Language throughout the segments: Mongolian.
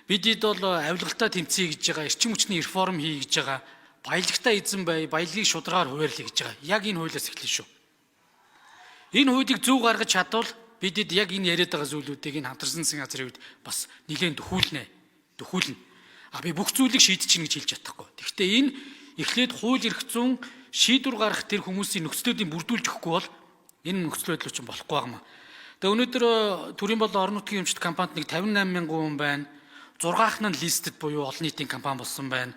Бидэд бол авилгалтай тэмцэе гэж байгаа, эрчим хүчний реформ хий гэж байгаа, баялагтай эзэн бай, баялагийг шударгаар хуваарлая гэж байгаа. Яг энэ хуулиас эхэлнэ шүү. Энэ хуулийг зөв гаргаж чадвал бидэд яг энэ яриад байгаа зүйлүүдийг энэ хамтарсан засгийн газрын үед бас нэлээд дөхүүлнэ. Би бүх зүйлийг шийдчихнэ гэж хэлж чадахгүй. Тэгэхдээ энэ эхлээд хууль эрх зүйн шийдвэр гаргах тэр хүмүүсийн нөхцлүүдийг бүрдүүлж өгөхгүй бол энэ нөхцөл байдал чинь болохгүй байна. Тэгээ өнөөдөр төрийн болон орон нутгийн эмчит компанид нэг 58 мянган хүн байна. 6-ах нь листэд буюу олон нийтийн компани болсон байна.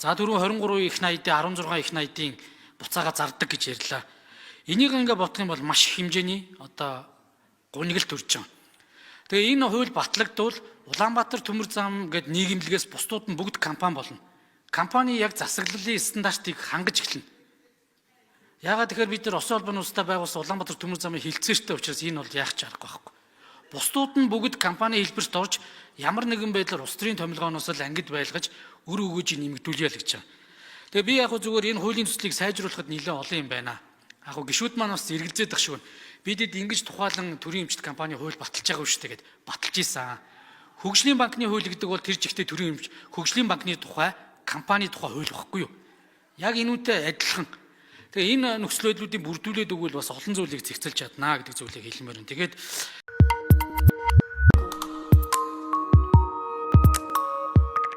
За түрүү 23 их найдын 16 их найдын буцаага зардаг гэж ярьлаа. Энийг ингээ бодох юм бол маш их хэмжээний гунигалт төрж байгаа. Тэгээ энэ хууль батлагдвал Улаанбаатар төмөр зам гээд нийгэмлэгээс бусдууд нь бүгд компани болно. Компани яг засаглалын стандартыг хангаж эхэлнэ. Яагаад тэгэхээр бид нар Осын холбооны улстай байгуулсан Улаанбаатар төмөр замын хилцээртэй учраас энэ бол яах ч аргагүй байхгүй. Бусдууд нь бүгд компани хэлбэрт орж ямар нэгэн байдлаар улс төрийн томилгооноос л ангид байлгаж өр өгөөж нэмэгдүүлээ л гэж байна. Тэгээ би яг зүгээр энэ хуулийн төслийг сайжруулахад нэлээд олон юм байна. Гишүүд маань бас эргэлзээд ах шиг байна. Бидэд ингэж тухайлан төрийн эмчит компани хууль баталж байгаа шүү дээ гэд баталж ийсэн. Хөгжлийн банкны хууль гэдэг бол тэр жигтэй төрийн эмч хөгжлийн банкны тухай компани тухай хууль багхгүй юу? Яг энүүтэй адилхан. Тэгээ энэ нөхцөл байдлуудыг бүрдүүлээд өгвөл бас олон зүйлийг зэгцэлж чадна гэдэг зүйлийг хэлмээр байна. Тэгээд